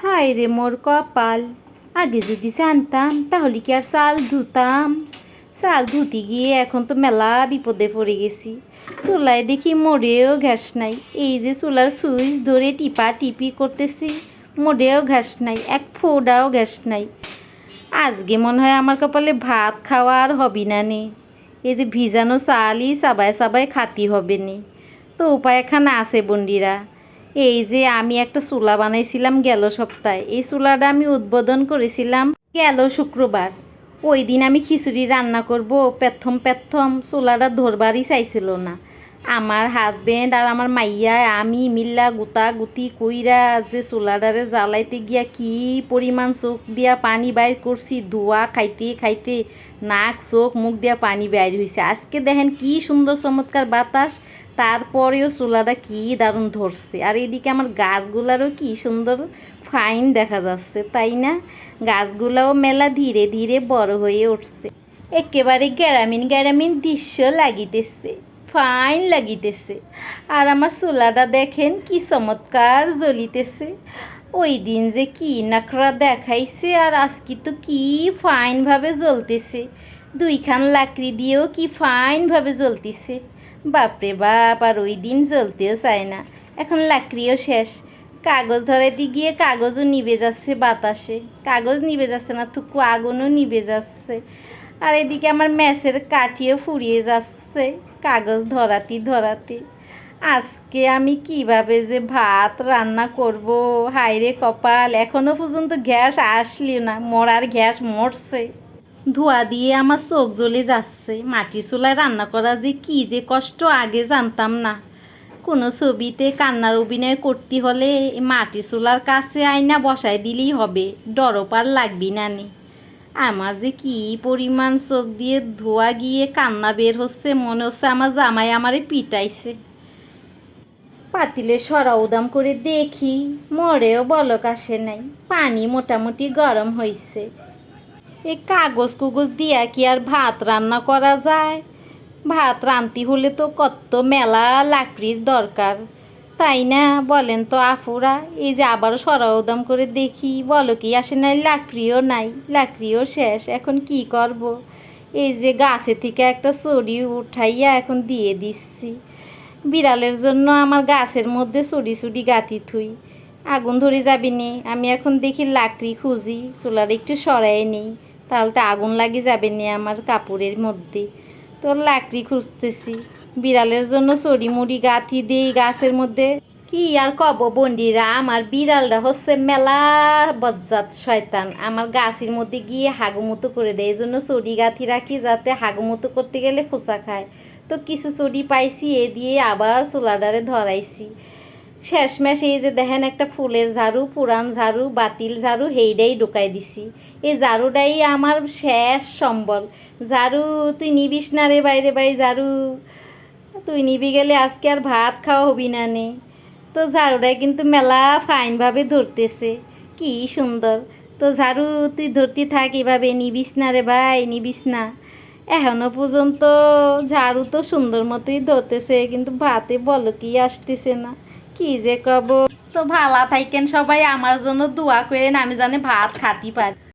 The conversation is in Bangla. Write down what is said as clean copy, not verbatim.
হায় রে মোর কপাল, আগে যদি জানতাম তাহলে কি আর চাল ধুতাম। চাল ধুতে গিয়ে এখন তো মেলা বিপদে পড়ে গেছি। চুলায় দেখি মোড়েও ঘ্যাস নাই। এই যে চুলার সুইচ ধরে টিপা টিপি করতেছি, মোড়েও ঘ্যাস নাই, এক ফোঁটাও ঘ্যাস নাই। আজকে মনে হয় আমার কপালে ভাত খাওয়ার হবি না নে। এই যে ভিজানো চালই চাবায় চাবায় খাতি হবে নে। তো উপায় এখানে আছে বন্ডিরা। এই যে আমি একটা চুলা বানাইছিলাম গেল সপ্তাহে। এই চুলাটা আমি উদ্বোধন করেছিলাম গেল শুক্রবার। ওই দিন আমি খিচুড়ি রান্না করব, প্রথম চুলাটা ধরবারই চাইছিল না। আমার হাজবেন্ড আর আমার মাইয়া আমি মিল্লা গুতা গুতি কইরা যে চুলাডারে জ্বালাইতে গিয়া কি পরিমাণ চোখ দিয়া পানি বাইর করছি, ধোয়া খাইতে খাইতে নাক চোখ মুখ দিয়া পানি বাইর হয়েছে। আজকে দেখেন কি সুন্দর চমৎকার বাতাস, তারপরেও চুলাটা কি দারুণ ধরছে। আর এদিকে আমার গাছগুলারও কি সুন্দর ফাইন দেখা যাচ্ছে, তাই না? গাছগুলাও মেলা ধীরে ধীরে বড় হয়ে উঠছে। একেবারে গ্রামীণ গ্রামীণ দৃশ্য লাগিতেছে, ফাইন লাগিতেছে। আর আমার চুলাটা দেখেন কি চমৎকার জ্বলিতেছে। ওই দিন যে কি নাকড়া দেখাইছে, আর আজকে তো কি ফাইনভাবে জ্বলতেছে। দুইখান লাকড়ি দিয়েও কি ফাইনভাবে জ্বলতেছে। বাপরে বাপ, আর ওই দিন জ্বলতেও চায় না। এখন লাকড়িও শেষ। কাগজ ধরাইতে গিয়ে কাগজও নিভে যাচ্ছে বাতাসে। কাগজ নিভে যাচ্ছে না, থুকু আগুনও নিভে যাচ্ছে। আর এদিকে আমার ম্যাচের কাঠিও ফুরিয়ে যাচ্ছে কাগজ ধরাতে ধরাতে। আজকে আমি কিভাবে যে ভাত রান্না করব, হায়রে কপাল। এখনো পর্যন্ত গ্যাস আসলি না, মরার গ্যাস মরছে। ধোয়া দিয়ে আমার চোখ জ্বলে যাচ্ছে। মাটির চুলায় রান্না করা যে কি যে কষ্ট, আগে জানতাম না। কোনো ছবিতে কান্নার অভিনয় করতে হলে মাটির চুলার কাছে আয়না বসায় দিলেই হবে, ডরপার লাগবি না নি। আমার যে কি পরিমাণ চোখ দিয়ে ধোয়া গিয়ে কান্না বের হচ্ছে, মনে হচ্ছে আমার জামাই আমারে পিটাইছে। পাতিলে সরা উদাম করে দেখি, মরেও বলক আসে নাই, পানি মোটামুটি গরম হয়েছে। এই কাগজ কুগজ দিয়া কি আর ভাত রান্না করা যায়? ভাত রাঁধতে হলে তো কত মেলা লাকড়ির দরকার, তাই না? বলেন তো আফুরা। এই যে আবার সরা উদাম করে দেখি, বলো কি আসে নাই, লাকড়িও নাই, লাকড়িও শেষ। এখন কি করব? এই যে গাছে থেকে একটা চড়ি উঠাইয়া এখন দিয়ে দিচ্ছি। বিড়ালের জন্য আমার গাছের মধ্যে চড়ি চড়ি গাঁথি থুই। আগুন ধরে যাবি নি। আমি এখন দেখি লাকড়ি খুঁজি, চুলার একটু সরাই নিই, তাহলে তো আগুন লাগি যাবে নি আমার কাপড়ের মধ্যে। তো লাকড়ি খুঁজতেছি, বিড়ালের জন্য চড়ি মুড়ি গাঁথি দিই গাছের মধ্যে। কি আর কব বন্ডিরা, আমার বিড়ালটা হচ্ছে মেলা বজ্জাত শয়তান। আমার গাছের মধ্যে গিয়ে হাগুমতো করে দেয়, এই জন্য চড়ি গাঁথি রাখি যাতে হাগুমতো করতে গেলে খোঁচা খায়। তো কিছু চড়ি পাইছি, এ দিয়ে আবার চুলাডারে ধরাইছি। শেষমেশ এই যে দেখেন একটা ফুলের ঝাড়ু, পুরান ঝাড়ু, বাতিল ঝাড়ু, হেইডাই ঢুকাই দিছি। এই ঝাড়ুটাই আমার শেষ সম্বল। ঝাড়ু তুই নিবিস না রে বাইরে বাই, ঝাড়ু তুই নিবি গেলে আজকে আর ভাত খাওয়া হবি না নে। তো ঝাড়ুটাই কিন্তু মেলা ফাইনভাবে ধরতেছে, কি সুন্দর। তো ঝাড়ু তুই ধরতে থাক, এভাবে নিবিস না রে ভাই, নিবিস না। এখনো পর্যন্ত ঝাড়ু তো সুন্দর মতোই ধরতেছে, কিন্তু ভাতে বলো কি আসতেছে না। কি যে কব। তো ভালো থাকেন সবাই, আমার জন্য দোয়া করেন, আমি জানি ভাত খাতি পারি।